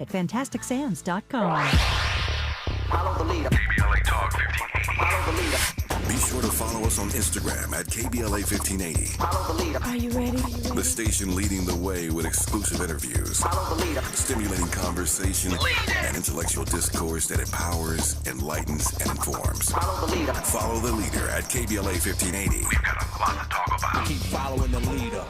at fantasticsams.com. Follow the leader. KBLA Talk 1580. Follow the leader. Be sure to follow us on Instagram at KBLA 1580. Follow the leader. Are you ready? The station leading the way with exclusive interviews, Follow the leader. stimulating conversation, and intellectual discourse that empowers, enlightens, and informs. Follow the leader. Follow the leader at KBLA 1580. We've got a lot to talk about. Keep following the leader.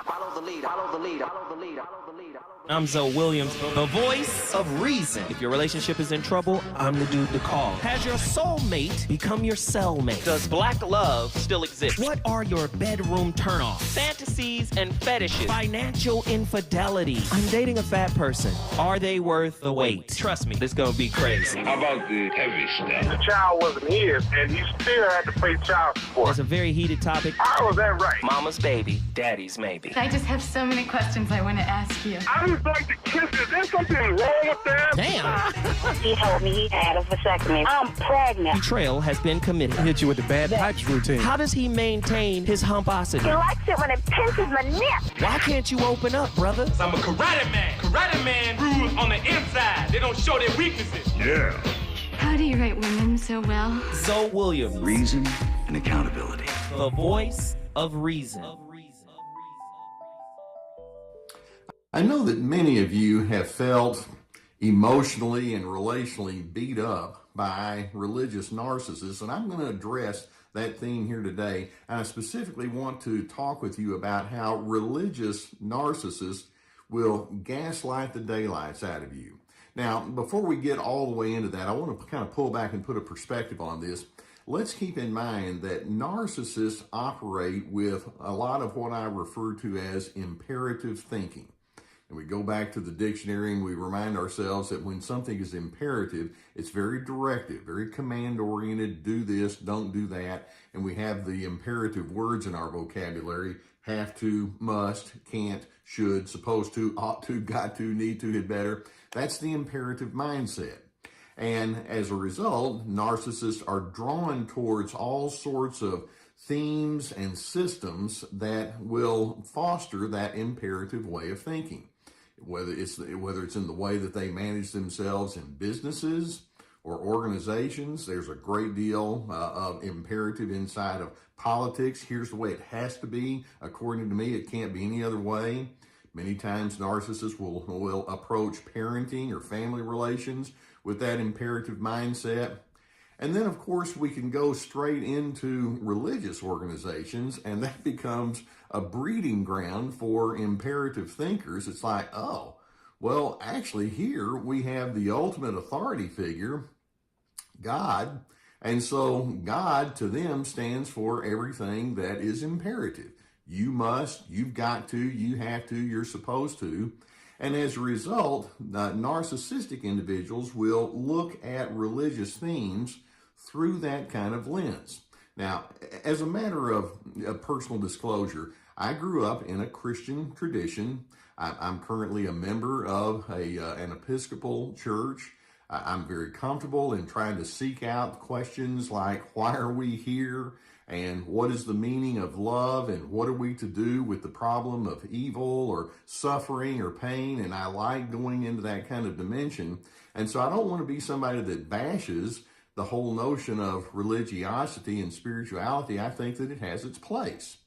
Follow the leader. Follow the leader. Follow the leader. Follow the leader. I'm Zoe Williams, the voice of reason. If your relationship is in trouble, I'm the dude to call. Has your soulmate become your cellmate? Does black love still exist? What are your bedroom turnoffs? Fantasies and fetishes. Financial infidelity. I'm dating a fat person. Are they worth the wait? Trust me, this gonna be crazy. How about the heavy stuff? The child wasn't his, and he still had to pay child support. It's a very heated topic. How was that right? Mama's baby, daddy's maybe. I just have so many questions I want to ask you. I just like to kiss it. There's something wrong with that. Damn. He told me he had a vasectomy. I'm pregnant. Betrayal has been committed. Hit you with the bad pipes routine. How does he maintain his humposity? He likes it when it pinches my nip. Why can't you open up, brother? I'm a karate man. Karate man rules on the inside. They don't show their weaknesses. Yeah. How do you write women so well? Zoe Williams, Reason and accountability. the voice of reason. I know that many of you have felt emotionally and relationally beat up by religious narcissists, and I'm going to address that theme here today. And I specifically want to talk with you about how religious narcissists will gaslight the daylights out of you. Now, before we get all the way into that, I want to kind of pull back and put a perspective on this. Let's keep in mind that narcissists operate with a lot of what I refer to as imperative thinking. And we go back to the dictionary and we remind ourselves that when something is imperative, it's very directive, very command-oriented, do this, don't do that. And we have the imperative words in our vocabulary: have to, must, can't, should, supposed to, ought to, got to, need to, had better. That's the imperative mindset. And as a result, narcissists are drawn towards all sorts of themes and systems that will foster that imperative way of thinking. Whether it's in the way that they manage themselves in businesses or organizations, there's a great deal of imperative inside of politics. Here's the way it has to be. According to me, it can't be any other way. Many times narcissists will approach parenting or family relations with that imperative mindset. And then, of course, we can go straight into religious organizations, and that becomes a breeding ground for imperative thinkers. It's like, oh, well, actually here we have the ultimate authority figure, God. And so God to them stands for everything that is imperative. You must, you've got to, you have to, you're supposed to. And as a result, narcissistic individuals will look at religious themes through that kind of lens. Now, as a matter of personal disclosure, I grew up in a Christian tradition. I'm currently a member of an Episcopal church. I'm very comfortable in trying to seek out questions like, why are we here? And what is the meaning of love? And what are we to do with the problem of evil or suffering or pain? And I like going into that kind of dimension. And so I don't want to be somebody that bashes the whole notion of religiosity and spirituality. I think that it has its place.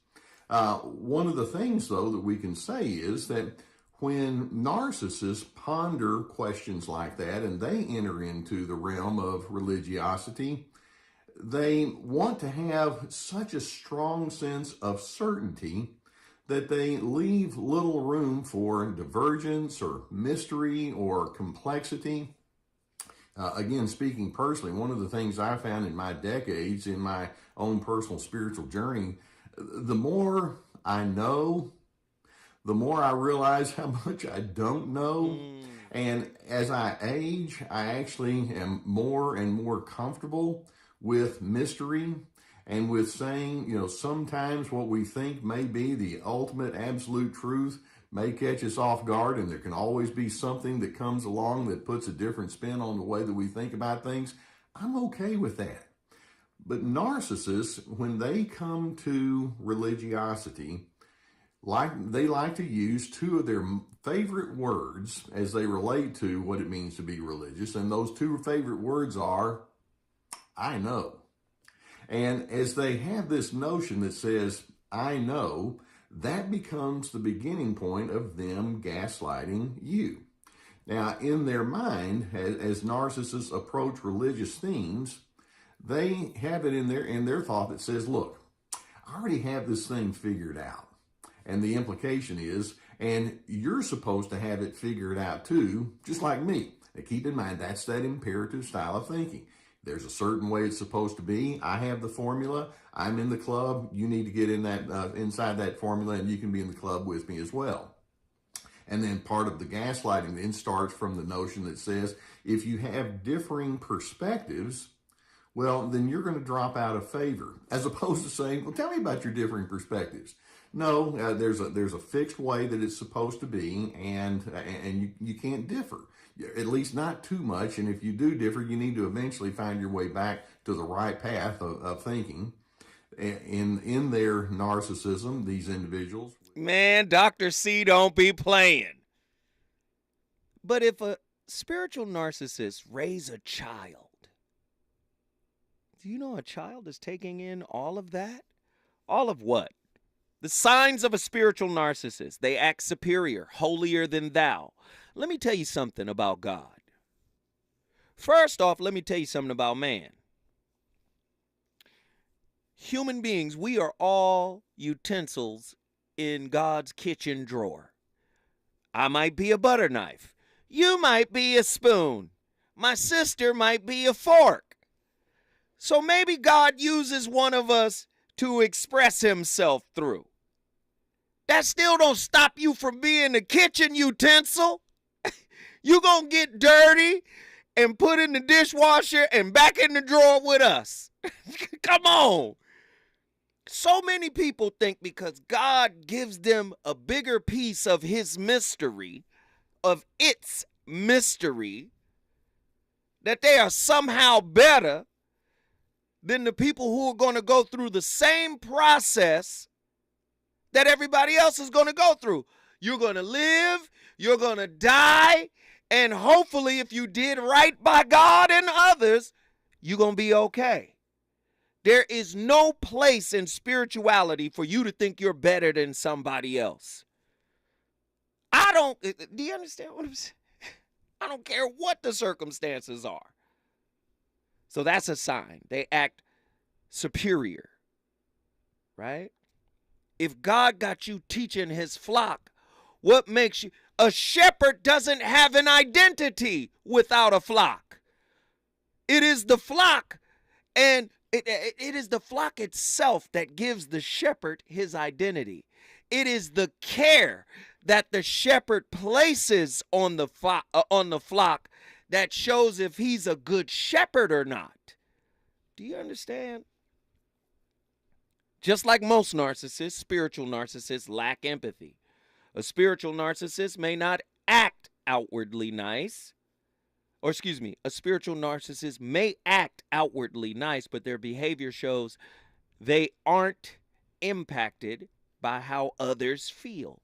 One of the things, though, that we can say is that when narcissists ponder questions like that and they enter into the realm of religiosity, they want to have such a strong sense of certainty that they leave little room for divergence or mystery or complexity. Again, speaking personally, one of the things I found in my decades, in my own personal spiritual journey, the more I know, the more I realize how much I don't know. And as I age, I actually am more and more comfortable with mystery and with saying, sometimes what we think may be the ultimate absolute truth may catch us off guard, and there can always be something that comes along that puts a different spin on the way that we think about things. I'm okay with that. But narcissists, when they come to religiosity, they like to use two of their favorite words as they relate to what it means to be religious. And those two favorite words are, I know. And as they have this notion that says, I know, that becomes the beginning point of them gaslighting you. Now, in their mind, as narcissists approach religious themes, they have it in their thought that says, look, I already have this thing figured out. And the implication is, and you're supposed to have it figured out too, just like me. Now, keep in mind, that's that imperative style of thinking. There's a certain way it's supposed to be. I have the formula. I'm in the club. You need to get in that inside that formula, and you can be in the club with me as well. And then part of the gaslighting then starts from the notion that says, if you have differing perspectives, well, then you're going to drop out of favor, as opposed to saying, well, tell me about your differing perspectives. No, there's a fixed way that it's supposed to be, and you can't differ, at least not too much. And if you do differ, you need to eventually find your way back to the right path of thinking. In their narcissism, these individuals. Man, Dr. C don't be playing. But if a spiritual narcissist raise a child, do you know a child is taking in all of that? All of what? The signs of a spiritual narcissist. They act superior, holier than thou. Let me tell you something about God. First off, let me tell you something about man. Human beings, we are all utensils in God's kitchen drawer. I might be a butter knife. You might be a spoon. My sister might be a fork. So maybe God uses one of us to express himself through. That still don't stop you from being a kitchen utensil. You gonna get dirty and put in the dishwasher and back in the drawer with us. Come on. So many people think because God gives them a bigger piece of his mystery, of its mystery, that they are somehow better than the people who are going to go through the same process that everybody else is going to go through. You're going to live, you're going to die, and hopefully if you did right by God and others, you're going to be okay. There is no place in spirituality for you to think you're better than somebody else. Do you understand what I'm saying? I don't care what the circumstances are. So that's a sign. They act superior, right? If God got you teaching his flock, what makes you? A shepherd doesn't have an identity without a flock. It is the flock, and it is the flock itself that gives the shepherd his identity. It is the care that the shepherd places on the flock that shows if he's a good shepherd or not. Do you understand? Just like most narcissists, spiritual narcissists lack empathy. A spiritual narcissist may not act outwardly nice. A spiritual narcissist may act outwardly nice, but their behavior shows they aren't impacted by how others feel.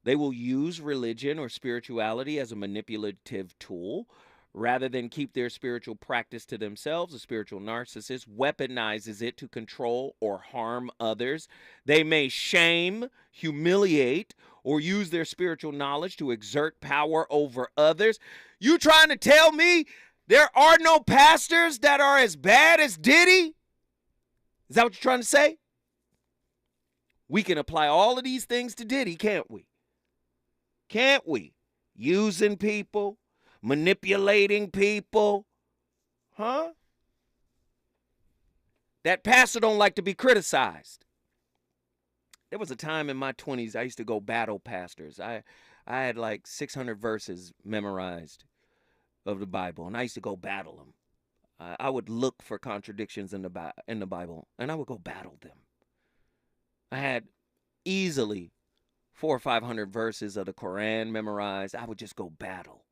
They will use religion or spirituality as a manipulative tool. Rather than keep their spiritual practice to themselves, a spiritual narcissist weaponizes it to control or harm others. They may shame, humiliate, or use their spiritual knowledge to exert power over others. You trying to tell me there are no pastors that are as bad as Diddy? Is that what you're trying to say? We can apply all of these things to Diddy, can't we? Can't we? Using people, manipulating people, huh? That pastor don't like to be criticized. There was a time in my 20s I used to go battle pastors. I had like 600 verses memorized of the Bible, and I used to go battle them. I would look for contradictions in the Bible, and I would go battle them. I had easily 400 or 500 verses of the Quran memorized. I would just go battle.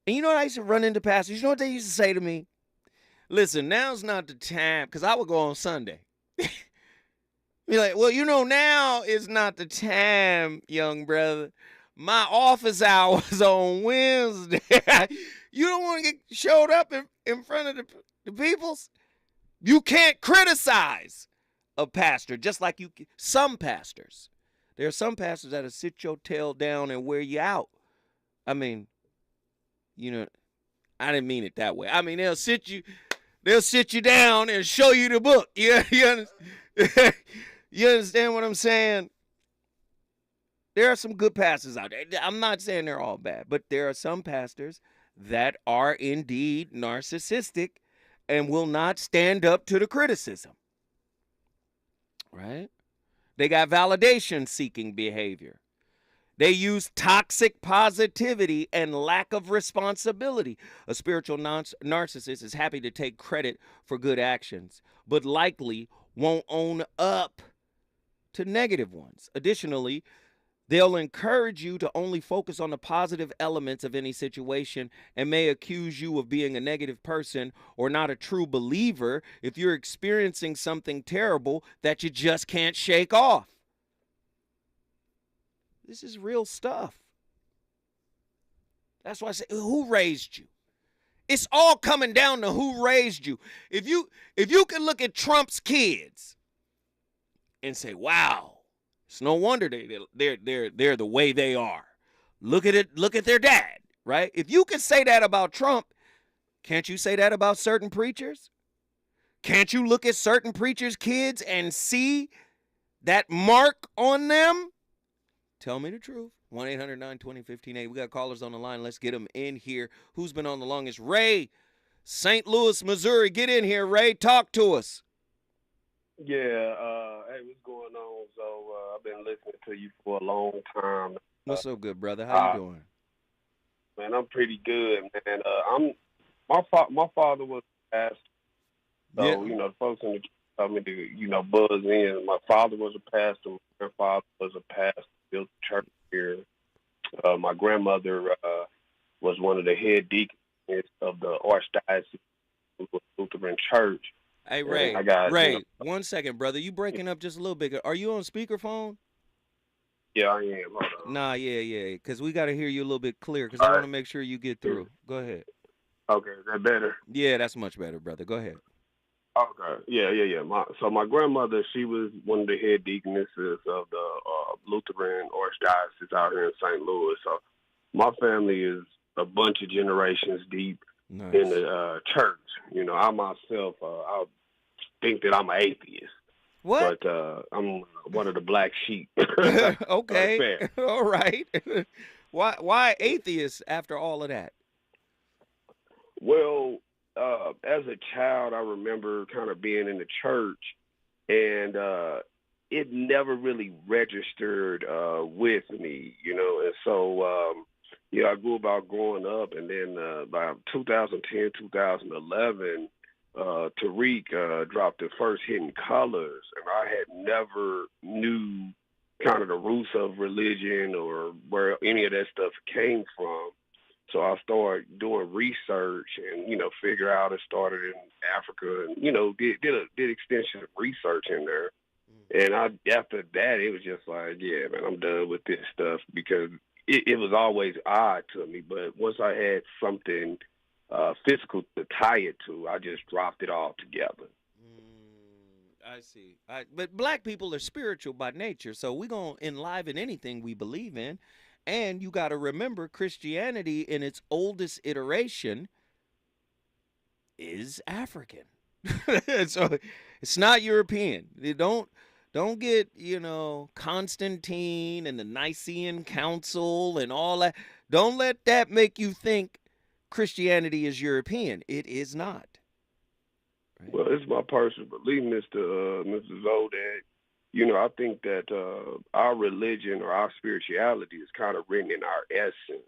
And you know what I used to run into pastors? You know what they used to say to me? Listen, now's not the time, because I would go on Sunday. Be like, well, now is not the time, young brother. My office hours on Wednesday. You don't want to get showed up in front of the peoples. You can't criticize a pastor, just like some pastors. There are some pastors that'll sit your tail down and wear you out. I mean, I didn't mean it that way. I mean, they'll sit you down and show you the book. You understand? You understand what I'm saying? There are some good pastors out there. I'm not saying they're all bad, but there are some pastors that are indeed narcissistic and will not stand up to the criticism. Right? They got validation-seeking behavior. They use toxic positivity and lack of responsibility. A spiritual narcissist is happy to take credit for good actions, but likely won't own up to negative ones. Additionally, they'll encourage you to only focus on the positive elements of any situation and may accuse you of being a negative person or not a true believer if you're experiencing something terrible that you just can't shake off. This is real stuff. That's why I say, who raised you? It's all coming down to who raised you. If you can look at Trump's kids and say, wow, it's no wonder they're the way they are. Look at it. Look at their dad, right? If you can say that about Trump, can't you say that about certain preachers? Can't you look at certain preachers' kids and see that mark on them? Tell me the truth. 1-800-920-1580. We got callers on the line. Let's get them in here. Who's been on the longest? Ray, St. Louis, Missouri. Get in here, Ray. Talk to us. Yeah, hey, what's going on? So I've been listening to you for a long time. What's so good, brother? How you doing? Man, I'm pretty good, man. My father was a pastor, so the folks in the told me to buzz in. My father was a pastor. My grandfather was a pastor. Built a church here. My grandmother was one of the head deacons of the Archdiocese Lutheran Church. Hey, Ray, Ray, 1 second, brother. You breaking up just a little bit. Are you on speakerphone? Yeah, I am. Hold on. Nah, yeah, because we got to hear you a little bit clear because I want to make sure you get through. Go ahead. Okay, is that better? Yeah, that's much better, brother. Go ahead. Okay, yeah. My grandmother, she was one of the head deaconesses of the Lutheran Archdiocese out here in St. Louis. So my family is a bunch of generations deep in the church. I myself, I think that I'm an atheist. What? But I'm one of the black sheep. Okay. All right. Why atheist after all of that? Well, as a child, I remember kind of being in the church, and it never really registered with me, And so, I grew about growing up, and then by 2010, 2011, Tariq dropped the first Hidden Colors, and I had never knew kind of the roots of religion or where any of that stuff came from. So I started doing research and, figure out it started in Africa and, did extensive research in there. And after that, it was just like, yeah, man, I'm done with this stuff because it was always odd to me. But once I had something physical to tie it to, I just dropped it all together. I see. But black people are spiritual by nature, so we're going to enliven anything we believe in. And you got to remember, Christianity in its oldest iteration is African. So it's not European. Don't get, Constantine and the Nicene Council and all that. Don't let that make you think Christianity is European. It is not. Right? Well, it's my personal belief, Mr. Zoe, that I think that our religion or our spirituality is kind of written in our essence.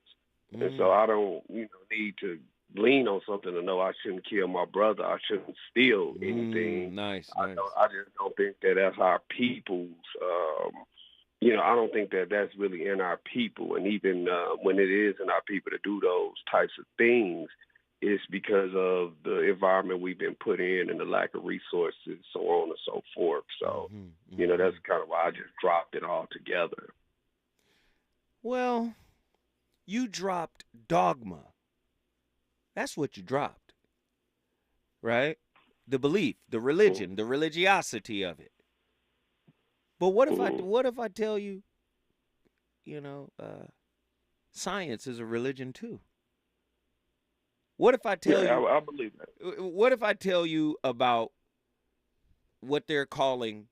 And so I don't, need to lean on something to know I shouldn't kill my brother. I shouldn't steal anything. Nice. I just don't think that that's our people's, I don't think that that's really in our people. And even when it is in our people to do those types of things, it's because of the environment we've been put in and the lack of resources, so on and so forth. So, you know, that's kind of why I just dropped it all together. Well, you dropped dogma. That's what you dropped, right? The belief, the religion, the religiosity of it. But what if I tell you, you know, science is a religion too? What if I tell you? I believe that. What if I tell you about what they're calling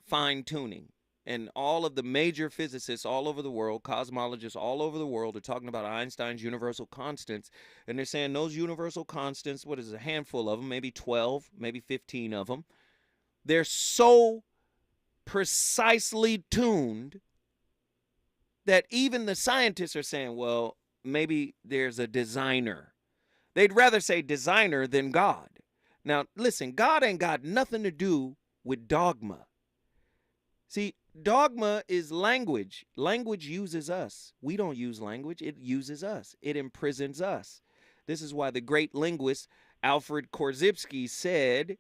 fine tuning, and all of the major physicists all over the world, cosmologists all over the world, are talking about Einstein's universal constants, and they're saying those universal constants, what is it, a handful of them, maybe 12, maybe 15 of them, they're so precisely tuned that even the scientists are saying, well, maybe there's a designer. They'd rather say designer than God. Now, listen, God ain't got nothing to do with dogma. See, dogma is language. Language uses us. We don't use language. It uses us. It imprisons us. This is why the great linguist Alfred Korzybski said,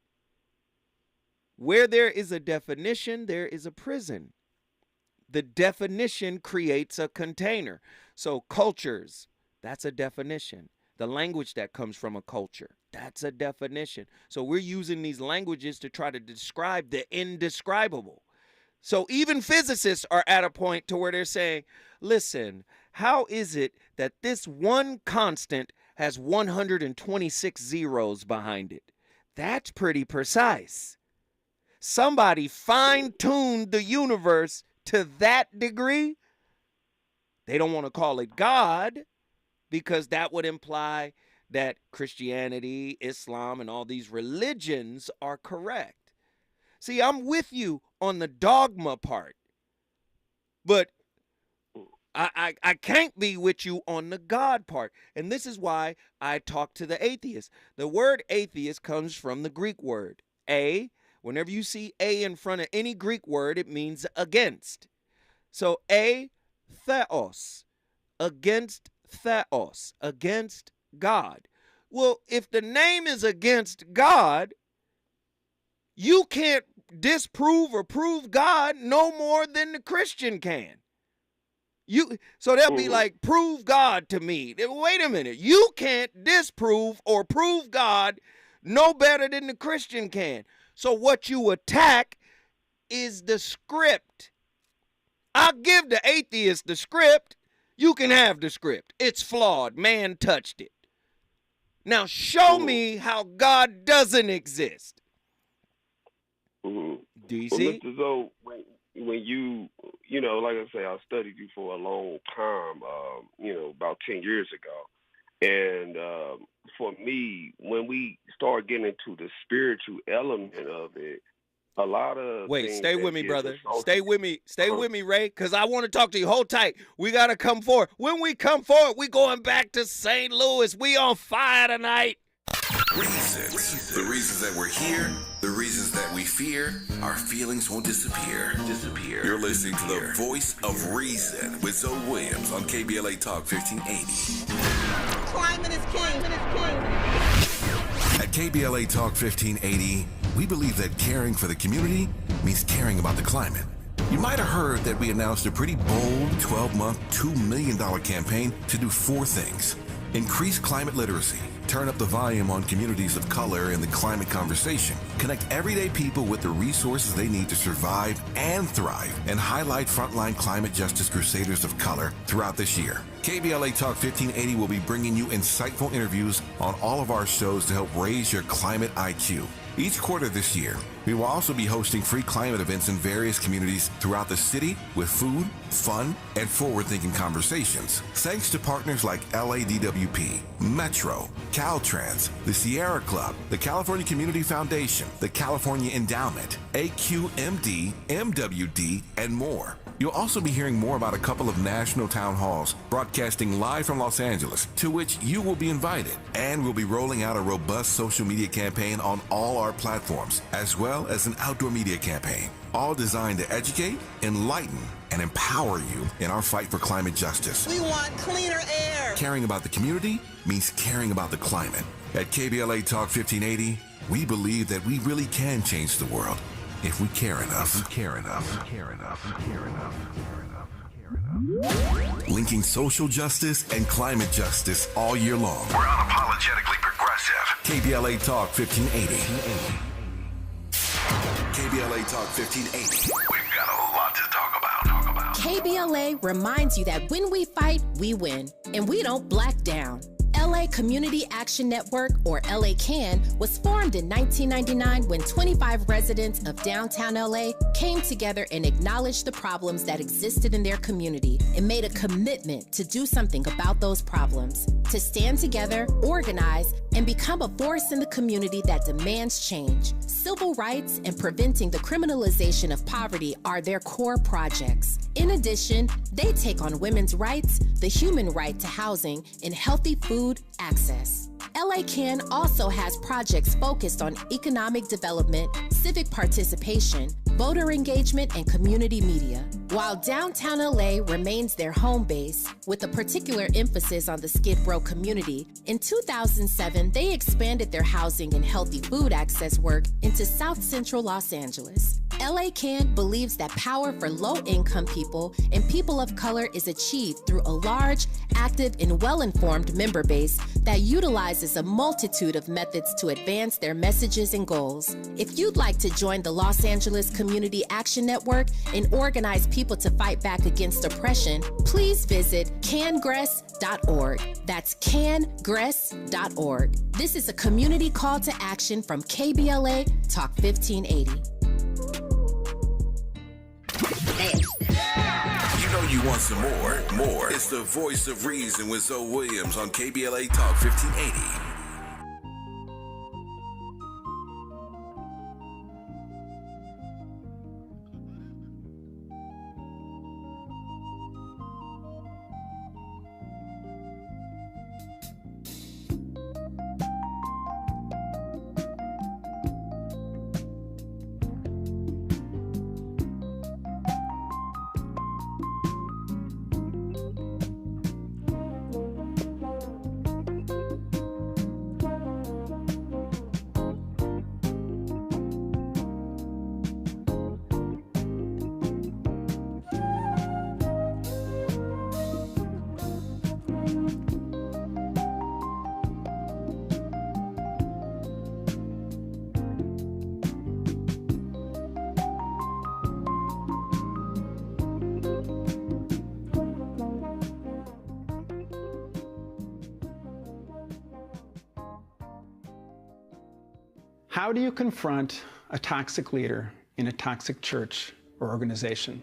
where there is a definition, there is a prison. The definition creates a container. So cultures, that's a definition. The language that comes from a culture, that's a definition. So we're using these languages to try to describe the indescribable. So even physicists are at a point to where they're saying, listen, how is it that this one constant has 126 zeros behind it? That's pretty precise. Somebody fine-tuned the universe to that degree. They don't want to call it God, because that would imply that Christianity, Islam, and all these religions are correct. See, I'm with you on the dogma part, but I can't be with you on the God part. And this is why I talk to the atheist. The word atheist comes from the Greek word. Whenever you see a in front of any Greek word, it means against. So theos, against theos, against God. Well, if the name is against God, you can't disprove or prove God no more than the Christian can. So they'll be like, prove God to me. Wait a minute. You can't disprove or prove God no better than the Christian can. So what you attack is the script. I'll give the atheist the script. You can have the script. It's flawed. Man touched it. Now show me how God doesn't exist. Do you see? Mr. Zoe, when you know, like I say, I studied you for a long time, about 10 years ago. And for me, when we start getting into the spiritual element of it, a lot of stay with me, brother. Stay with me, Ray, because I want to talk to you. Hold tight. We got to come forward. When we come forward, we going back to St. Louis. We on fire tonight. Reasons. The reasons that we're here, the reasons that we fear, our feelings won't disappear. You're listening to the Voice of Reason with Zoe Williams on KBLA Talk 1580. Climate is king. At KBLA Talk 1580, we believe that caring for the community means caring about the climate. You might have heard that we announced a pretty bold 12-month, $2 million campaign to do 4 things. Increase climate literacy, turn up the volume on communities of color in the climate conversation, connect everyday people with the resources they need to survive and thrive, and highlight frontline climate justice crusaders of color throughout this year. KBLA Talk 1580 will be bringing you insightful interviews on all of our shows to help raise your climate IQ. Each quarter this year, we will also be hosting free climate events in various communities throughout the city with food, fun, and forward-thinking conversations. Thanks to partners like LADWP, Metro, Caltrans, the Sierra Club, the California Community Foundation, the California Endowment, AQMD, MWD, and more. You'll also be hearing more about a couple of national town halls broadcasting live from Los Angeles, to which you will be invited. And we'll be rolling out a robust social media campaign on all our platforms, as well as an outdoor media campaign, all designed to educate, enlighten, and empower you in our fight for climate justice. We want cleaner air. Caring about the community means caring about the climate. At KBLA Talk 1580, we believe that we really can change the world if we care enough. Linking social justice and climate justice all year long. We're unapologetically progressive. KBLA Talk 1580. KBLA Talk 1580. We've got a lot to talk about. KBLA reminds you that when we fight, we win, and we don't black down. LA Community Action Network, or LA CAN, was formed in 1999 when 25 residents of downtown LA came together and acknowledged the problems that existed in their community and made a commitment to do something about those problems, to stand together, organize, and become a force in the community that demands change. Civil rights and preventing the criminalization of poverty are their core projects. In addition, they take on women's rights, the human right to housing, and healthy food access. LA CAN also has projects focused on economic development, civic participation, voter engagement, and community media. While downtown LA remains their home base, with a particular emphasis on the Skid Row community, in 2007, they expanded their housing and healthy food access work into South Central Los Angeles. LA CAN believes that power for low-income people and people of color is achieved through a large, active, and well-informed member base that utilizes a multitude of methods to advance their messages and goals. If you'd like to join the Los Angeles Community Action Network and organize people to fight back against oppression, please visit cangress.org. That's cangress.org. This is a community call to action from KBLA Talk 1580. You know you want some more. It's the voice of reason with Zoe Williams on KBLA Talk 1580. How do you confront a toxic leader in a toxic church or organization?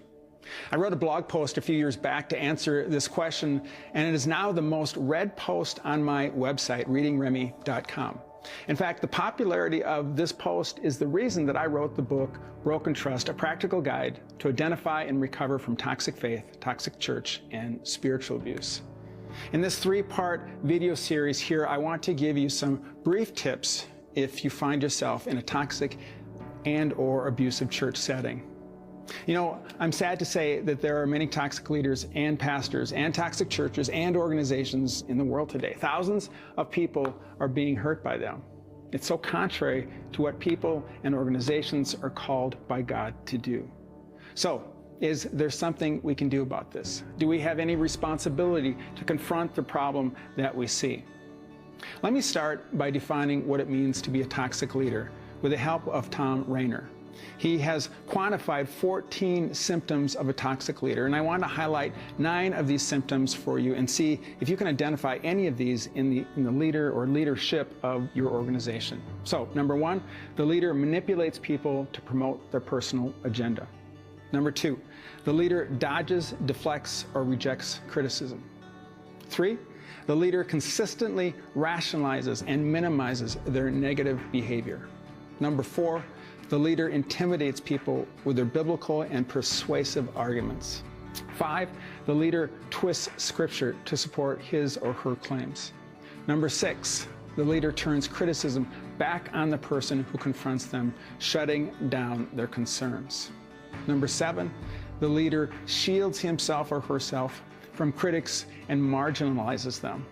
I wrote a blog post a few years back to answer this question, and it is now the most read post on my website, readingremy.com. In fact, the popularity of this post is the reason that I wrote the book, Broken Trust, a practical guide to identify and recover from toxic faith, toxic church, and spiritual abuse. In this 3-part video series here, I want to give you some brief tips if you find yourself in a toxic and/or abusive church setting. You know, I'm sad to say that there are many toxic leaders and pastors and toxic churches and organizations in the world today. Thousands of people are being hurt by them. It's so contrary to what people and organizations are called by God to do. So, is there something we can do about this? Do we have any responsibility to confront the problem that we see? Let me start by defining what it means to be a toxic leader with the help of Tom Rainer. He has quantified 14 symptoms of a toxic leader, and I want to highlight 9 of these symptoms for you and see if you can identify any of these in the leader or leadership of your organization. So, number 1, the leader manipulates people to promote their personal agenda. Number 2, the leader dodges, deflects, or rejects criticism. 3, the leader consistently rationalizes and minimizes their negative behavior. Number 4, the leader intimidates people with their biblical and persuasive arguments. 5, the leader twists scripture to support his or her claims. Number 6, the leader turns criticism back on the person who confronts them, shutting down their concerns. Number 7, the leader shields himself or herself from critics and marginalizes them.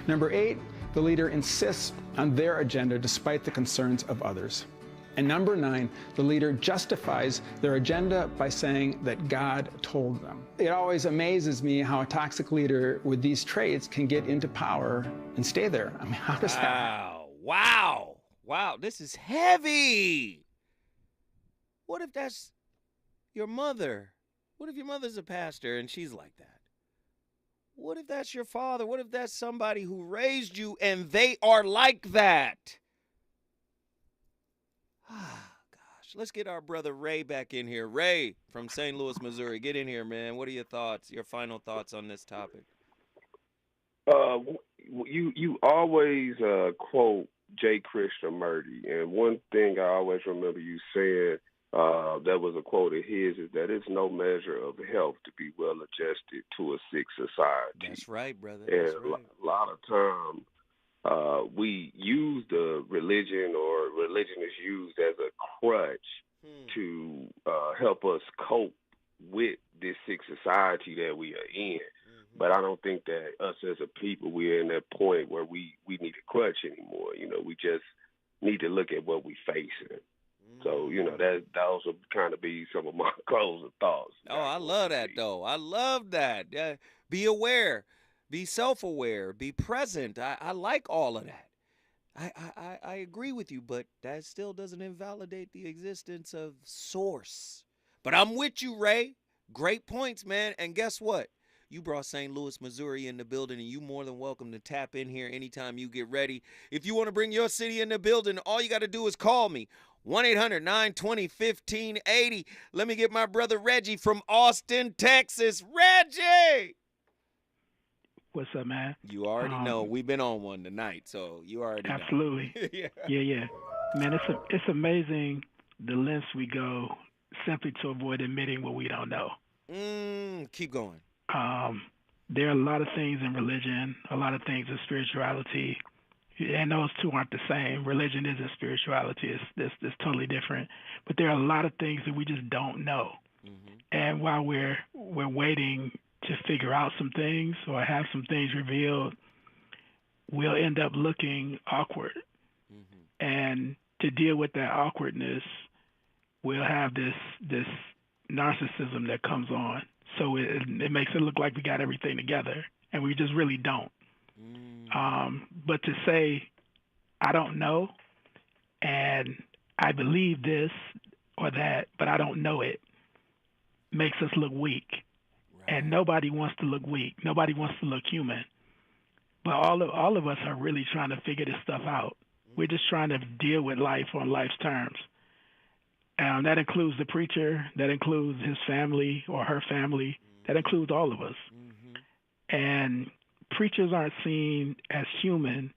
Number 8, the leader insists on their agenda despite the concerns of others. And number 9, the leader justifies their agenda by saying that God told them. It always amazes me how a toxic leader with these traits can get into power and stay there. I mean, how does that? Wow, this is heavy. What if that's your mother? What if your mother's a pastor and she's like that? What if that's your father? What if that's somebody who raised you and they are like that? Gosh, let's get our brother Ray back in here. Ray from St. Louis, Missouri. Get in here, man. What are your thoughts, your final thoughts on this topic? You always quote J. Krishnamurti, and one thing I always remember you saying, that was a quote of his, is that it's no measure of health to be well adjusted to a sick society. That's right, brother. That's right. A lot of times we use the religion, or religion is used as a crutch to help us cope with this sick society that we are in. But I don't think that us as a people, we're in that point where we need a crutch anymore. You know, we just need to look at what we're facing. So, you know, those will kind of be some of my closing thoughts. Oh, I love that, though. I love that. Be aware. Be self-aware. Be present. I like all of that. I agree with you, but that still doesn't invalidate the existence of source. But I'm with you, Ray. Great points, man. And guess what? You brought St. Louis, Missouri in the building, and you more than welcome to tap in here anytime you get ready. If you want to bring your city in the building, all you got to do is call me. 1-800-920-1580. Let me get my brother Reggie from Austin, Texas. Reggie! What's up, man? You already know. We've been on one tonight, so you already know. Absolutely. Yeah. Man, it's amazing the lengths we go simply to avoid admitting what we don't know. Keep going. There are a lot of things in religion, a lot of things in spirituality, and those two aren't the same. Religion isn't spirituality. It's totally different. But there are a lot of things that we just don't know. And while we're waiting to figure out some things or have some things revealed, we'll end up looking awkward. And to deal with that awkwardness, we'll have this narcissism that comes on. So it makes it look like we got everything together, and we just really don't. But to say, I don't know, and I believe this or that, but I don't know it, makes us look weak. And nobody wants to look weak. Nobody wants to look human. But all of us are really trying to figure this stuff out. We're just trying to deal with life on life's terms. That includes the preacher. That includes his family or her family. That includes all of us. And preachers aren't seen as human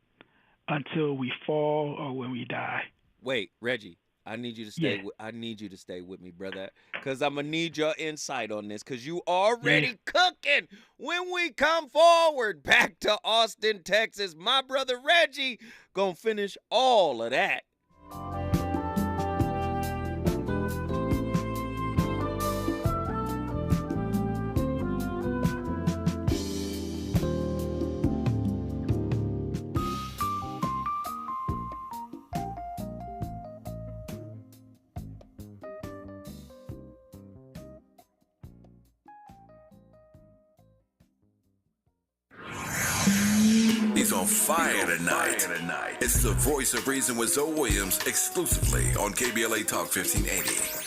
until we fall or when we die. Wait, Reggie, I need you to stay. I need you to stay with me, brother, because I'm gonna need your insight on this. Because you already cooking. When we come forward back to Austin, Texas, my brother Reggie gonna finish all of that. He's on fire tonight. It's the Voice of Reason with Zoe Williams, exclusively on KBLA Talk 1580.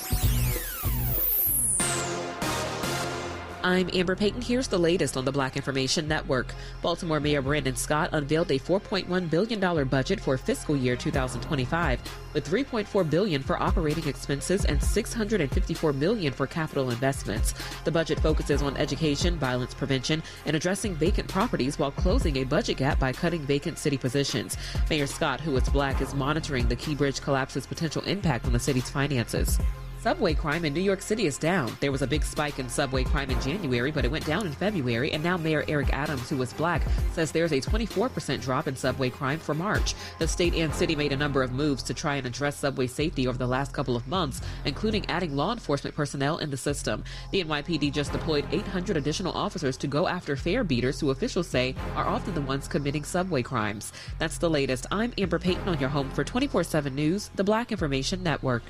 I'm Amber Payton. Here's the latest on the Black Information Network. Baltimore Mayor Brandon Scott unveiled a $4.1 billion budget for fiscal year 2025, with $3.4 billion for operating expenses and $654 million for capital investments. The budget focuses on education, violence prevention, and addressing vacant properties while closing a budget gap by cutting vacant city positions. Mayor Scott, who is Black, is monitoring the Key Bridge collapse's potential impact on the city's finances. Subway crime in New York City is down. There was a big spike in subway crime in January, but it went down in February, and now Mayor Eric Adams, who was black, says there's a 24% drop in subway crime for March. The state and city made a number of moves to try and address subway safety over the last couple of months, including adding law enforcement personnel in the system. The NYPD just deployed 800 additional officers to go after fare beaters, who officials say are often the ones committing subway crimes. That's the latest. I'm Amber Payton on your home for 24/7 News, the Black Information Network.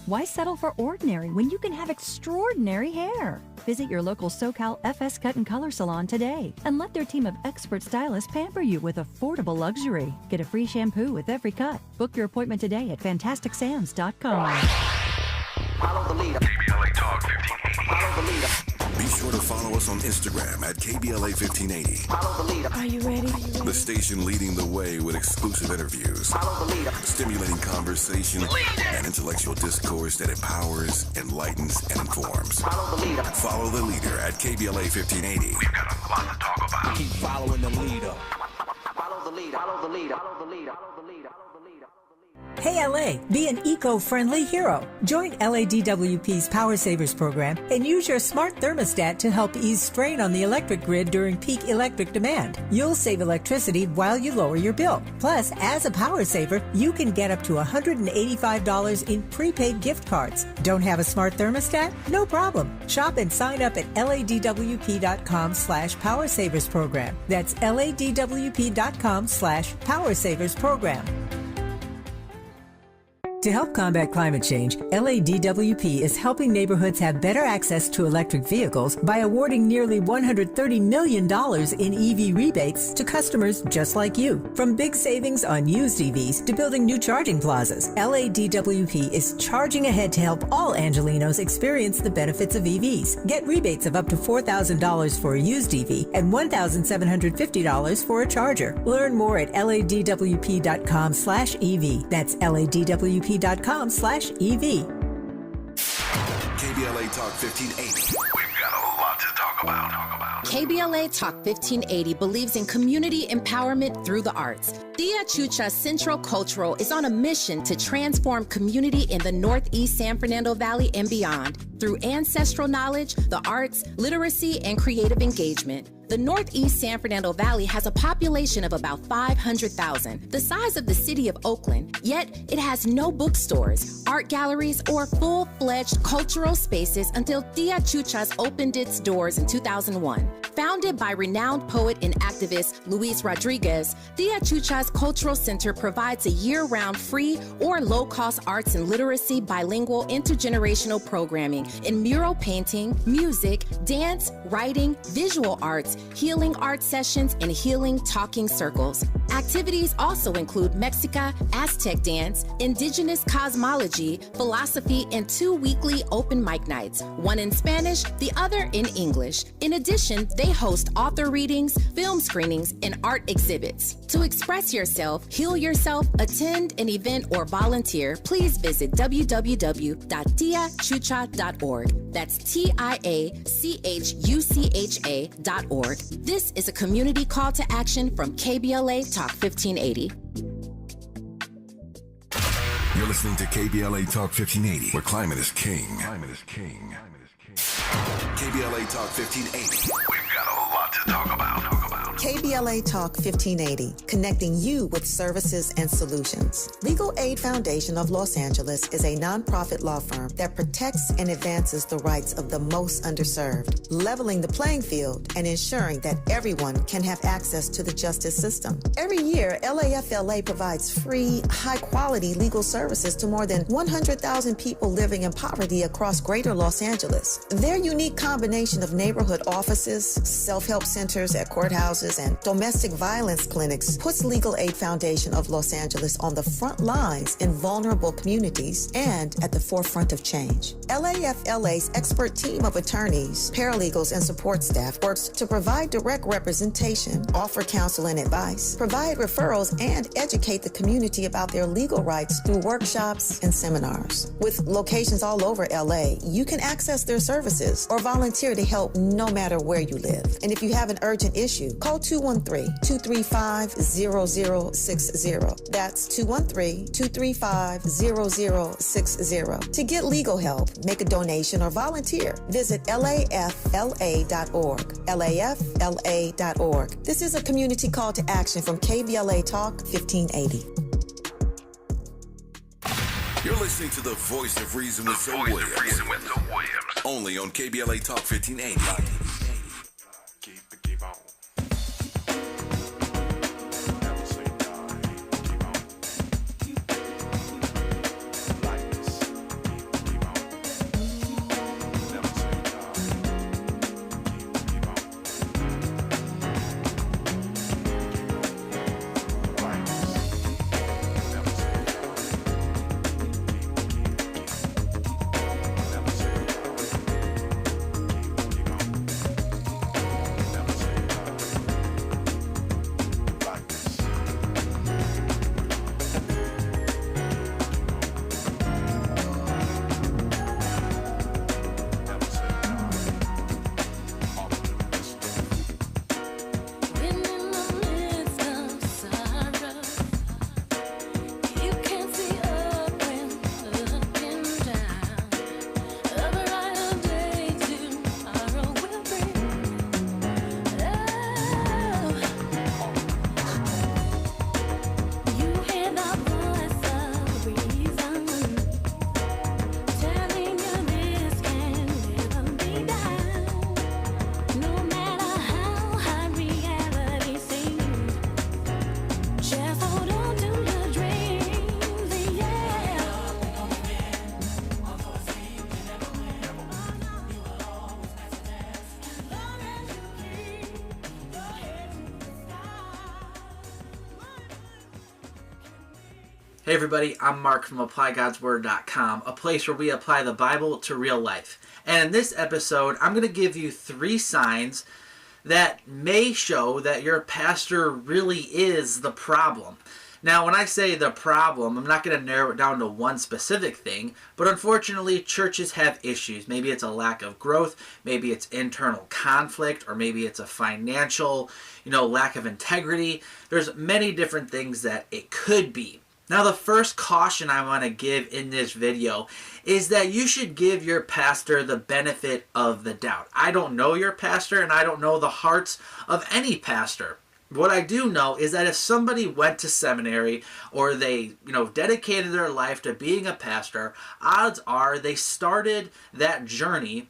Why settle for ordinary when you can have extraordinary hair? Visit your local SoCal FS Cut and Color Salon today and let their team of expert stylists pamper you with affordable luxury. Get a free shampoo with every cut. Book your appointment today at fantasticsams.com. Follow the leader. KBLA Talk 1580. Follow the leader. Be sure to follow us on Instagram at KBLA 1580. Follow the leader. Are you ready? The station leading the way with exclusive interviews, Follow the leader. stimulating conversation, and intellectual discourse that empowers, enlightens, and informs. Follow the leader. Follow the leader at KBLA 1580. We've got a lot to talk about. Keep following the leader. Follow the leader. Follow the leader. Follow the leader. Follow the leader. Hey LA, be an eco-friendly hero. Join LADWP's Power Savers program and use your smart thermostat to help ease strain on the electric grid during peak electric demand. You'll save electricity while you lower your bill. Plus, as a power saver, you can get up to $185 in prepaid gift cards. Don't have a smart thermostat? No problem. Shop and sign up at ladwp.com/Power Savers program. That's ladwp.com/Power Savers program. To help combat climate change, LADWP is helping neighborhoods have better access to electric vehicles by awarding nearly $130 million in EV rebates to customers just like you. From big savings on used EVs to building new charging plazas, LADWP is charging ahead to help all Angelenos experience the benefits of EVs. Get rebates of up to $4,000 for a used EV and $1,750 for a charger. Learn more at ladwp.com/EV. That's ladwp.com/EV. KBLA Talk 1580. We've got a lot to talk about. KBLA Talk 1580 believes in community empowerment through the arts. Tia Chucha Central Cultural is on a mission to transform community in the Northeast San Fernando Valley and beyond through ancestral knowledge, the arts, literacy, and creative engagement. The Northeast San Fernando Valley has a population of about 500,000, the size of the city of Oakland, yet it has no bookstores, art galleries, or full-fledged cultural spaces until Tia Chucha's opened its doors in 2001. Founded by renowned poet and activist Luis Rodriguez, Tia Chucha's Cultural Center provides a year-round free or low-cost arts and literacy bilingual intergenerational programming in mural painting, music, dance, writing, visual arts, healing art sessions, and healing talking circles. Activities also include Mexica, Aztec dance, indigenous cosmology, philosophy, and 2 weekly open mic nights, one in Spanish, the other in English. In addition, they host author readings, film screenings, and art exhibits. To express yourself, heal yourself, attend an event, or volunteer, please visit www.tiachucha.org. That's TIACHUCHA.org. This is a community call to action from KBLA Talk 1580. You're listening to KBLA Talk 1580, where climate is king. KBLA Talk 1580. We've got a lot to talk about. KBLA Talk 1580, connecting you with services and solutions. Legal Aid Foundation of Los Angeles is a nonprofit law firm that protects and advances the rights of the most underserved, leveling the playing field and ensuring that everyone can have access to the justice system. Every year, LAFLA provides free, high-quality legal services to more than 100,000 people living in poverty across greater Los Angeles. Their unique combination of neighborhood offices, self-help centers at courthouses, and domestic violence clinics puts Legal Aid Foundation of Los Angeles on the front lines in vulnerable communities and at the forefront of change. LAFLA's expert team of attorneys, paralegals, and support staff works to provide direct representation, offer counsel and advice, provide referrals, and educate the community about their legal rights through workshops and seminars. With locations all over LA, you can access their services or volunteer to help no matter where you live. And if you have an urgent issue, call 214 213-235-0060. That's 213-235-0060. To get legal help, make a donation, or volunteer, visit lafla.org. lafla.org. This is a community call to action from KBLA Talk 1580. You're listening to the Voice of Reason with Zoe Williams. Only on KBLA Talk 1580. Hey everybody, I'm Mark from ApplyGodsWord.com, a place where we apply the Bible to real life. And in this episode, I'm going to give you 3 signs that may show that your pastor really is the problem. Now, when I say the problem, I'm not going to narrow it down to one specific thing, but unfortunately, churches have issues. Maybe it's a lack of growth, maybe it's internal conflict, or maybe it's a financial, lack of integrity. There's many different things that it could be. Now, the first caution I want to give in this video is that you should give your pastor the benefit of the doubt. I don't know your pastor, and I don't know the hearts of any pastor. What I do know is that if somebody went to seminary or they, dedicated their life to being a pastor, odds are they started that journey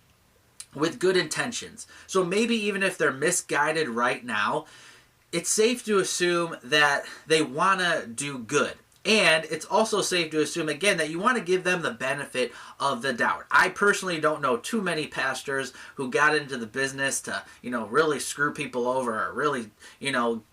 with good intentions. So maybe even if they're misguided right now, it's safe to assume that they want to do good. And it's also safe to assume, again, that you want to give them the benefit of the doubt. I personally don't know too many pastors who got into the business to, really screw people over or really,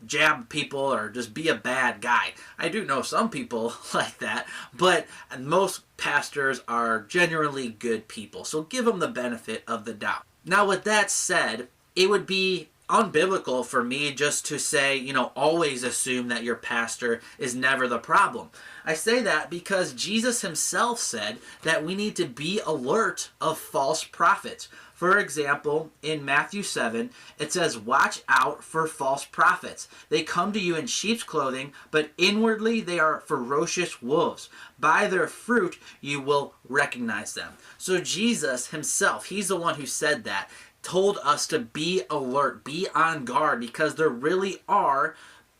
jab people or just be a bad guy. I do know some people like that, but most pastors are genuinely good people. So give them the benefit of the doubt. Now, with that said, it would be unbiblical for me just to say, always assume that your pastor is never the problem. I say that because Jesus himself said that we need to be alert of false prophets. For example, in Matthew 7, it says, "Watch out for false prophets. They come to you in sheep's clothing, but inwardly they are ferocious wolves. By their fruit you will recognize them." So Jesus himself, he's the one who said that, told us to be alert, be on guard, because there really are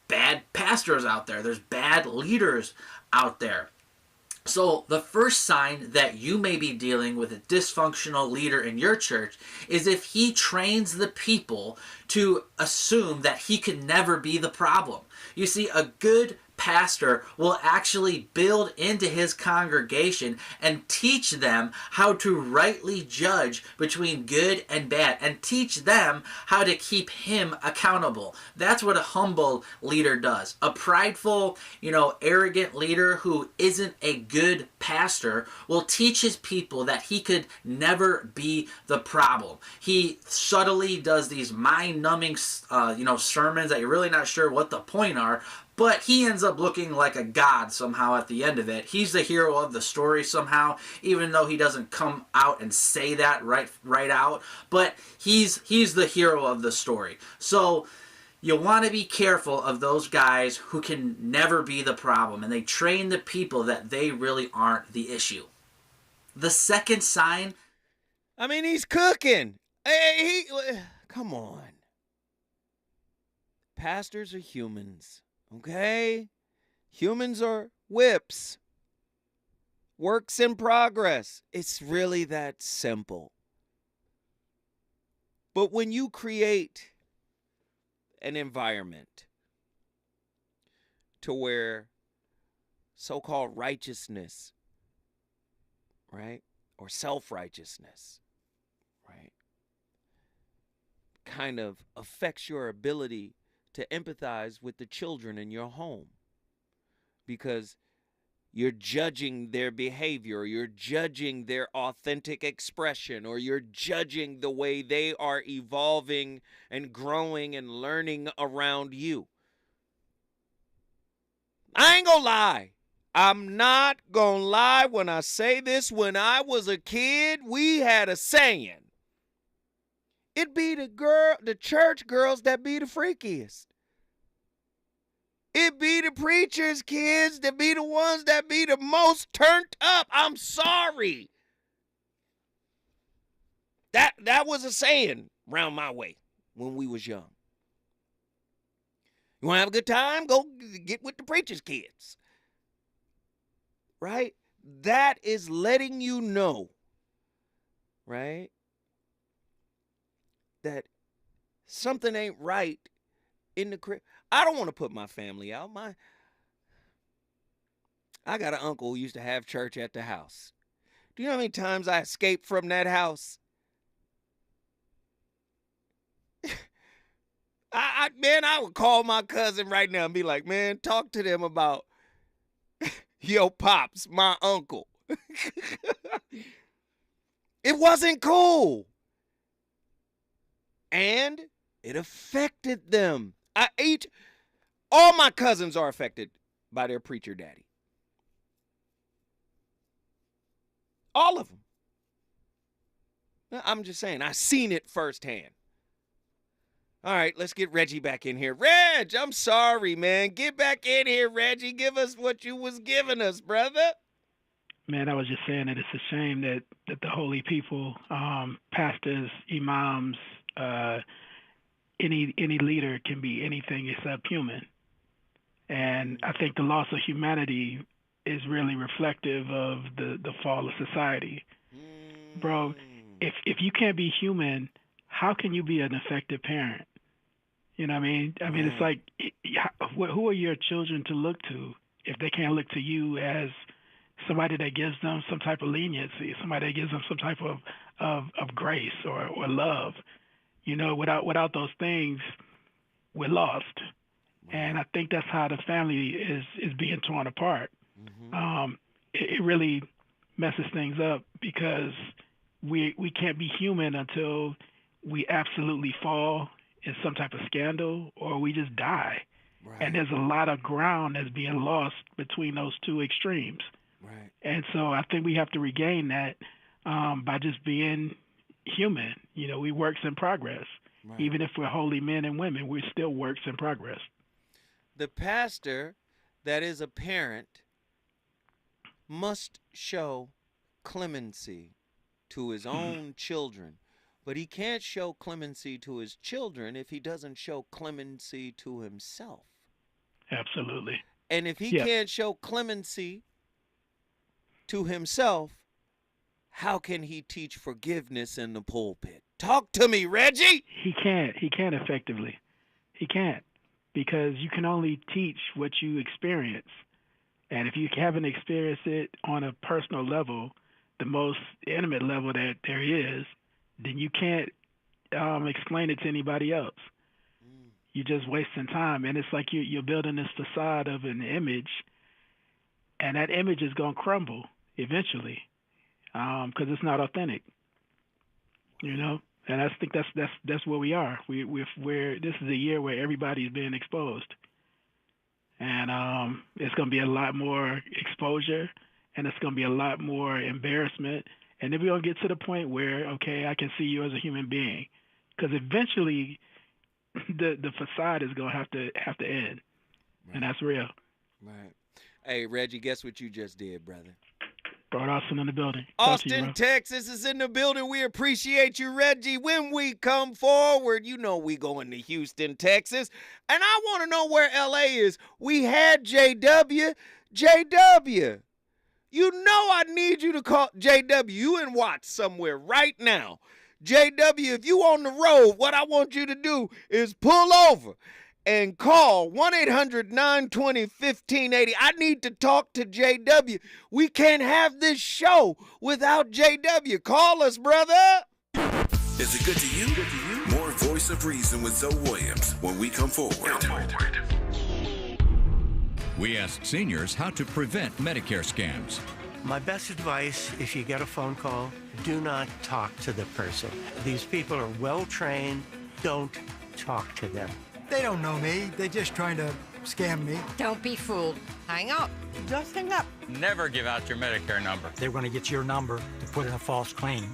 bad pastors out there. There's bad leaders out there. So the first sign that you may be dealing with a dysfunctional leader in your church is if he trains the people to assume that he can never be the problem. You see, a good pastor will actually build into his congregation and teach them how to rightly judge between good and bad and teach them how to keep him accountable. That's what a humble leader does. A prideful, arrogant leader who isn't a good pastor will teach his people that he could never be the problem. He subtly does these mind-numbing, sermons that you're really not sure what the point are, but he ends up looking like a god somehow at the end of it. He's the hero of the story somehow, even though he doesn't come out and say that right out. But he's the hero of the story. So, You want to be careful of those guys who can never be the problem, and they train the people that they really aren't the issue. The second sign... I mean, he's cooking. Come on. Pastors are humans, okay? Humans are whips. Works in progress. It's really that simple. But when you create an environment to where so-called righteousness, right, or self-righteousness, right, kind of affects your ability to empathize with the children in your home because you're judging their behavior, or you're judging their authentic expression, or you're judging the way they are evolving and growing and learning around you. I ain't gonna lie. I'm not gonna lie when I say this. When I was a kid, we had a saying. It be the church girls that be the freakiest. It be the preacher's kids that be the ones that be the most turned up. I'm sorry. That was a saying round my way when we was young. You want to have a good time? Go get with the preacher's kids. Right? That is letting you know, right, that something ain't right in the crib. I don't want to put my family out. I got an uncle who used to have church at the house. Do you know how many times I escaped from that house? I would call my cousin right now and be like, man, talk to them about yo pops, my uncle. It wasn't cool. And it affected them. All my cousins are affected by their preacher daddy. All of them. I'm just saying, I seen it firsthand. All right, let's get Reggie back in here. Reg, I'm sorry, man. Get back in here, Reggie. Give us what you was giving us, brother. Man, I was just saying that it's a shame that the holy people, pastors, imams, any leader can be anything except human. And I think the loss of humanity is really reflective of the fall of society. Bro, if you can't be human, how can you be an effective parent? You know what I mean? I mean, it's like, who are your children to look to if they can't look to you as somebody that gives them some type of leniency, somebody that gives them some type of grace or love? You know, without those things, we're lost. And I think that's how the family is being torn apart. It really messes things up because we can't be human until we absolutely fall in some type of scandal or we just die. Right. And there's a lot of ground that's being lost between those two extremes. Right. And so I think we have to regain that by just being human. You know, we works in progress. Right. Even if we're holy men and women, we're still works in progress. The pastor that is a parent must show clemency to his own children, but he can't show clemency to his children if he doesn't show clemency to himself. Absolutely. And if he can't show clemency to himself, how can he teach forgiveness in the pulpit? Talk to me, Reggie. He can't effectively. He can't, because you can only teach what you experience. And if you haven't experienced it on a personal level, the most intimate level that there is, then you can't explain it to anybody else. You're just wasting time. And it's like you're building this facade of an image, and that image is going to crumble eventually because it's not authentic, you know? And I think that's where we are. This is a year where everybody's being exposed. And it's going to be a lot more exposure, and it's going to be a lot more embarrassment. And then we're going to get to the point where, okay, I can see you as a human being. Because eventually the facade is gonna have to end, and that's real. Right. Hey, Reggie, guess what you just did, brother? Brought Austin in the building. Austin, Texas is in the building. We appreciate you, Reggie. When we come forward, you know we going to Houston, Texas. And I want to know where LA is. We had JW. JW, you know I need you to call JW. You in Watts somewhere right now. JW, if you on the road, what I want you to do is pull over and call 1-800-920-1580. I need to talk to JW. We can't have this show without JW. Call us, brother. Is it good to you? More Voice of Reason with Zoe Williams when we come forward. We ask seniors how to prevent Medicare scams. My best advice, if you get a phone call, do not talk to the person. These people are well trained. Don't talk to them. They don't know me. They're just trying to scam me. Don't be fooled. Hang up. Just hang up. Never give out your Medicare number. They're going to get your number to put in a false claim.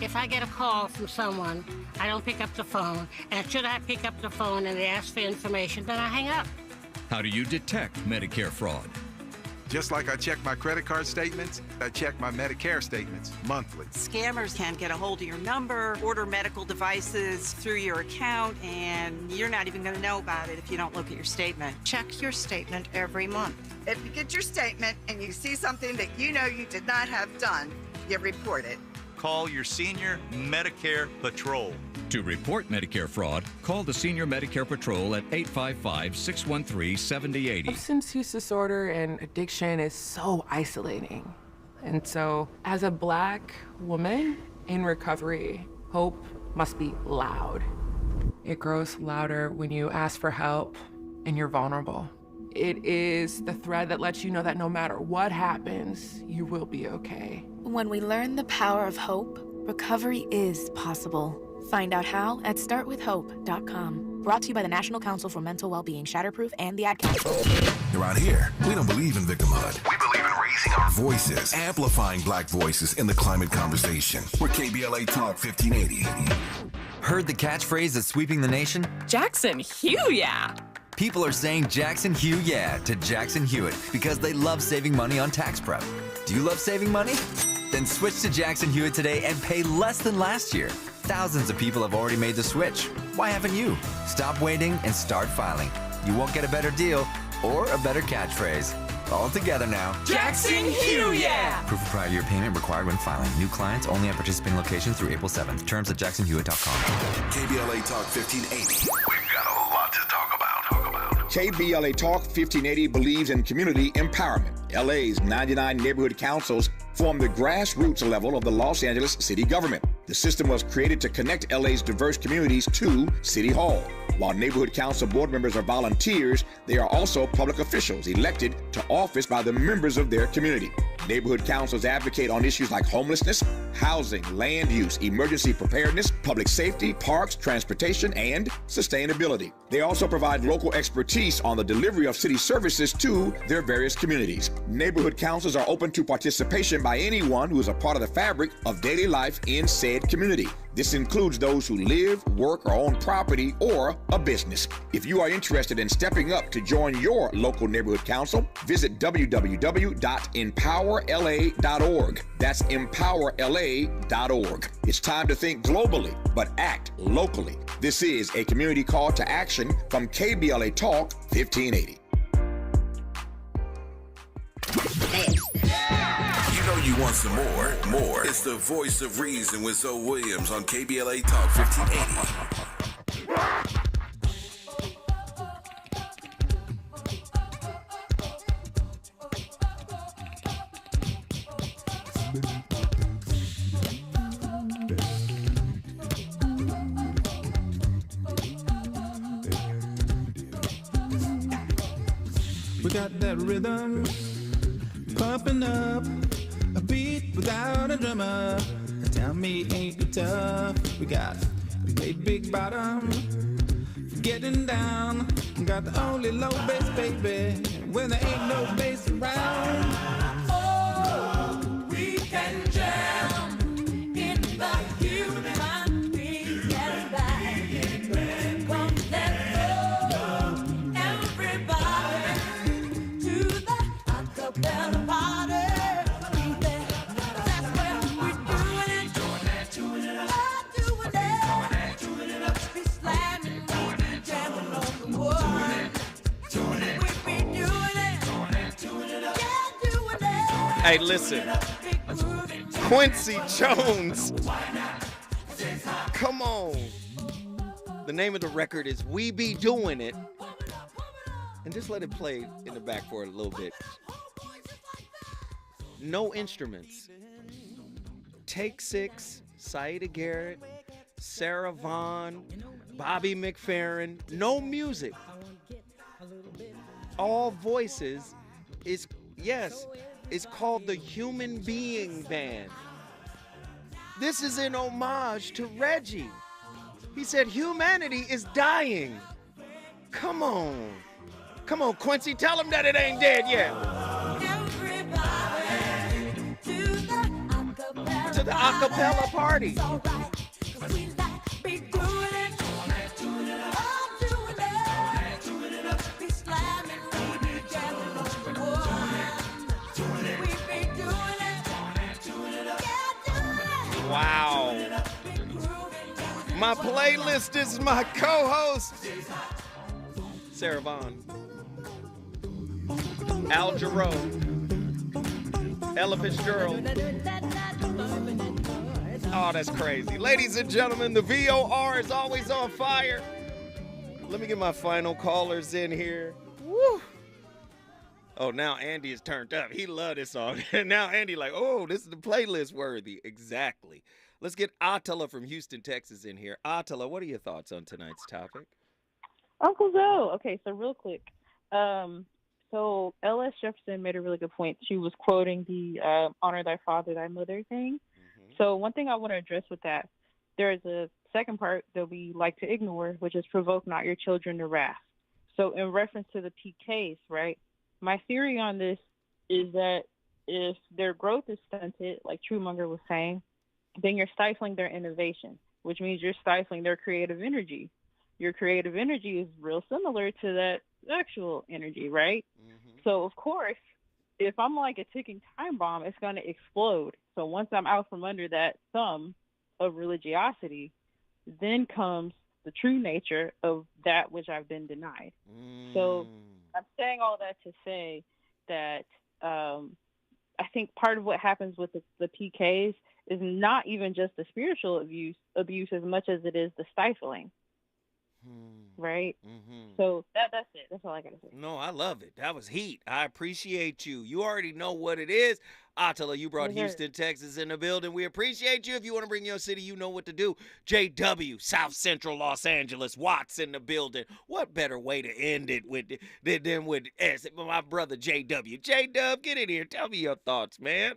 If I get a call from someone, I don't pick up the phone. And should I pick up the phone and they ask for information, then I hang up. How do you detect Medicare fraud? Just like I check my credit card statements, I check my Medicare statements monthly. Scammers can get a hold of your number, order medical devices through your account, and you're not even going to know about it if you don't look at your statement. Check your statement every month. If you get your statement and you see something that you know you did not have done, you report it. Call your senior Medicare Patrol. To report Medicare fraud, call the Senior Medicare Patrol at 855-613-7080. Substance use disorder and addiction is so isolating. And so, as a Black woman in recovery, hope must be loud. It grows louder when you ask for help and you're vulnerable. It is the thread that lets you know that no matter what happens, you will be okay. When we learn the power of hope, recovery is possible. Find out how at startwithhope.com. Brought to you by the National Council for Mental Wellbeing, Shatterproof, and the Ad Council. Around here, we don't believe in victimhood. We believe in raising our voices, amplifying Black voices in the climate conversation. We're KBLA Talk 1580. Heard the catchphrase that's sweeping the nation? Jackson Hugh, yeah. People are saying Jackson Hugh, yeah, to Jackson Hewitt because they love saving money on tax prep. Do you love saving money? Then switch to Jackson Hewitt today and pay less than last year. Thousands of people have already made the switch. Why haven't you? Stop waiting and start filing. You won't get a better deal or a better catchphrase. All together now. Jackson Hugh, yeah! Proof of prior year payment required when filing. New clients only at participating locations through April 7th. Terms at jacksonhewitt.com. KBLA Talk 1580. We've got a lot to talk about. KBLA Talk 1580 believes in community empowerment. LA's 99 neighborhood councils form the grassroots level of the Los Angeles city government. The system was created to connect LA's diverse communities to City Hall. While neighborhood council board members are volunteers, they are also public officials elected to office by the members of their community. Neighborhood councils advocate on issues like homelessness, housing, land use, emergency preparedness, public safety, parks, transportation, and sustainability. They also provide local expertise on the delivery of city services to their various communities. Neighborhood councils are open to participation by anyone who is a part of the fabric of daily life in said community. This includes those who live, work, or own property or a business. If you are interested in stepping up to join your local neighborhood council, visit www.empowerla.org. That's empowerla.org. It's time to think globally, but act locally. This is a community call to action from KBLA Talk 1580. You know you want some more. It's the Voice of Reason with Zoe Williams on KBLA Talk 1580. We got that rhythm pumping up, a beat without a drummer. Tell me ain't it tough? We got a big bottom, getting down. Got the only low bass, baby, when there ain't no bass around. Oh, we can jam in the human being. Yes, back. Come there. Hey, listen. Quincy Jones. Come on. The name of the record is We Be Doing It. And just let it play in the back for a little bit. No instruments. Take Six, Saida Garrett, Sarah Vaughan, Bobby McFerrin. No music. All voices is, yes, it's called the Human Being Band. This is in homage to Reggie. He said humanity is dying. Come on. Come on, Quincy, tell him that it ain't dead yet. To the acapella party. Wow. My playlist is my co-host, Sarah Vaughan, Al Jarreau, Ella Fitzgerald. Oh, that's crazy. Ladies and gentlemen, the VOR is always on fire. Let me get my final callers in here. Woo. Oh, now Andy is turned up. He loved this song. And now Andy like, oh, this is the playlist worthy. Exactly. Let's get Attila from Houston, Texas in here. Attila, what are your thoughts on tonight's topic? Uncle Joe. Okay, so real quick. So L.S. Jefferson made a really good point. She was quoting the honor thy father, thy mother thing. Mm-hmm. So one thing I want to address with that, there is a second part that we like to ignore, which is provoke not your children to wrath. So in reference to the PKs, right, my theory on this is that if their growth is stunted, like Truemonger was saying, then you're stifling their innovation, which means you're stifling their creative energy. Your creative energy is real similar to that sexual energy, right? Mm-hmm. So, of course, if I'm like a ticking time bomb, it's going to explode. So once I'm out from under that thumb of religiosity, then comes the true nature of that which I've been denied. So I'm saying all that to say that I think part of what happens with the PKs is not even just the spiritual abuse as much as it is the stifling. Right? Mm-hmm. So that's it. That's all I got to say. No, I love it. That was heat. I appreciate you. You already know what it is. Attila, you brought Houston, Texas in the building. We appreciate you. If you want to bring your city, you know what to do. JW, South Central Los Angeles, Watts in the building. What better way to end it than with my brother JW. JW, get in here. Tell me your thoughts, man.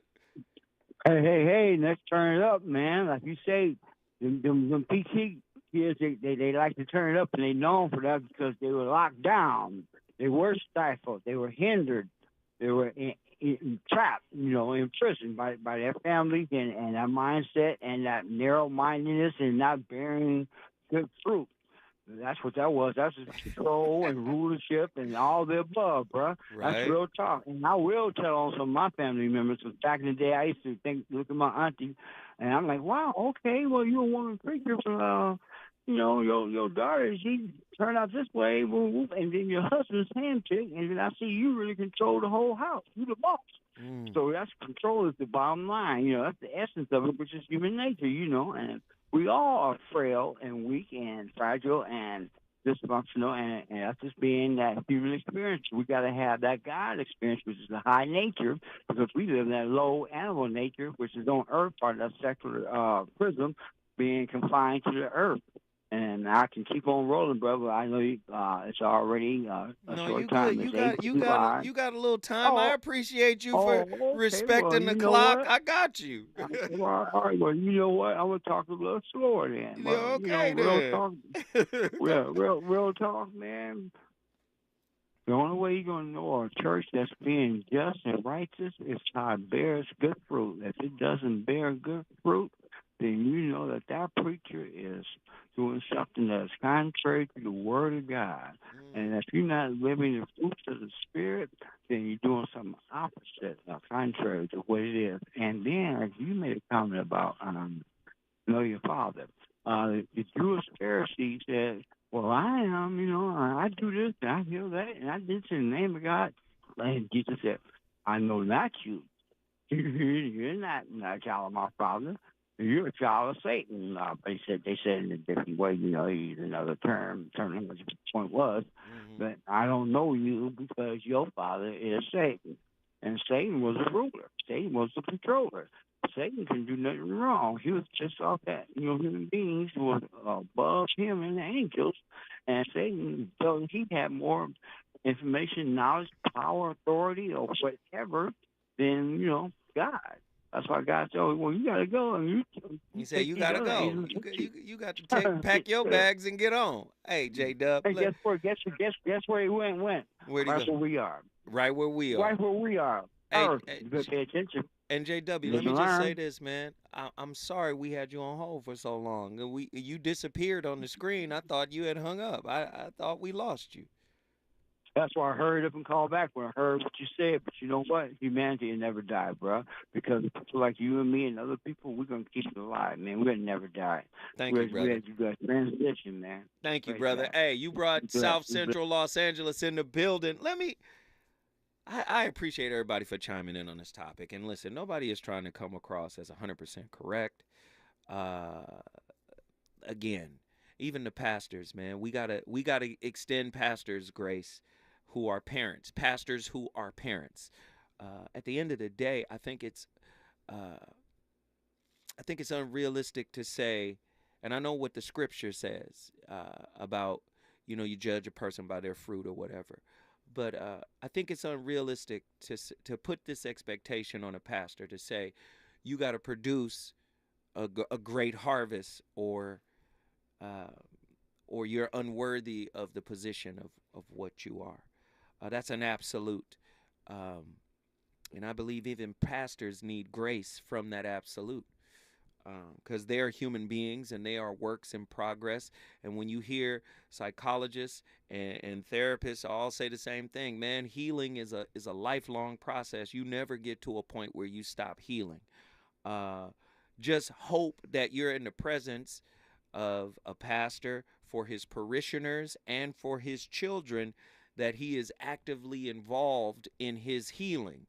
Hey, let's turn it up, man. Like you say, them PT kids, they like to turn it up, and they known for that because they were locked down. They were stifled. They were hindered. They were trapped, in prison by their families and that mindset and that narrow-mindedness and not bearing good fruit. That's what that was. That's control and rulership and all the above, bro. Right. That's real talk. And I will tell on some of my family members, because back in the day, I used to look at my auntie, and I'm like, wow, okay, well, you're a woman preacher from, your daughter, she turned out this way, and then your husband's handpicked, and then I see you really control the whole house. You're the boss. So that's control is the bottom line. That's the essence of it, which is human nature, and we all are frail and weak and fragile and dysfunctional, and that's just being that human experience. We got to have that God experience, which is the high nature, because we live in that low animal nature, which is on earth, part of that secular prism, being confined to the earth. And I can keep on rolling, brother. I know it's already a short time. You got a little time. I appreciate you for respecting the clock. What? I got you. All right, well, you know what? I'm going to talk a little slower then. Okay, real talk. real talk, man. The only way you're going to know a church that's being just and righteous is how it bears good fruit. If it doesn't bear good fruit, then you know that preacher is doing something that's contrary to the Word of God. And if you're not living the fruits of the Spirit, then you're doing something opposite, contrary to what it is. And then, as you made a comment about know your Father, the Jewish Pharisee said, well, I am, I do this, and I heal that, and I did this in the name of God. And Jesus said, I know not you. You're not a child of my father. You're a child of Satan. They said in a different way, use another term, what the point was. But I don't know you because your father is Satan. And Satan was a ruler. Satan was the controller. Satan can do nothing wrong. He was just off that. Human beings were above him and the angels. And Satan felt he had more information, knowledge, power, authority, or whatever than, God. That's why God said, well, you got to go. And he said, you got to go. You got to pack your bags and get on. Hey, J-Dub. Hey, guess where he went? Where'd he go? Right where we are. Right where we are. Right where we are. Hey, you better pay attention. And JW, let me just say this, man. I'm sorry we had you on hold for so long. You disappeared on the screen. I thought you had hung up. I thought we lost you. That's why I hurried up and called back when I heard what you said. But you know what? Humanity will never die, bro. Because people like you and me and other people, we're going to keep it alive, man. We're going to never die. Thank you, brother. You got transition, man. Thank you, brother. Hey, you brought South Central Los Angeles in the building. I appreciate everybody for chiming in on this topic. And listen, nobody is trying to come across as 100% correct. Again, even the pastors, man, we gotta extend pastors grace who are parents, pastors who are parents. At the end of the day, I think it's unrealistic to say, and I know what the scripture says about, you judge a person by their fruit or whatever. But I think it's unrealistic to put this expectation on a pastor to say you got to produce a great harvest or you're unworthy of the position of what you are. That's an absolute. And I believe even pastors need grace from that absolute. Because they are human beings and they are works in progress. And when you hear psychologists and therapists all say the same thing, man, healing is a lifelong process. You never get to a point where you stop healing. Just hope that you're in the presence of a pastor for his parishioners and for his children, that he is actively involved in his healing,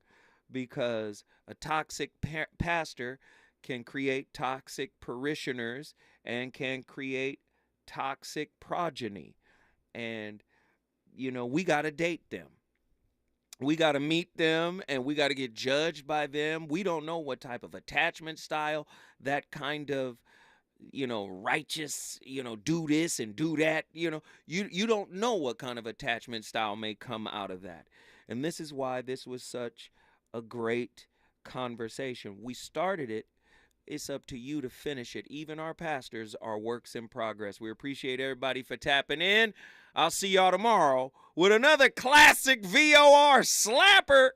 because a toxic pastor can create toxic parishioners and can create toxic progeny. And, we got to date them. We got to meet them and we got to get judged by them. We don't know what type of attachment style, that kind of, righteous, do this and do that. You don't know what kind of attachment style may come out of that. And this is why this was such a great conversation. We started it. It's up to you to finish it. Even our pastors are works in progress. We appreciate everybody for tapping in. I'll see y'all tomorrow with another classic VOR slapper.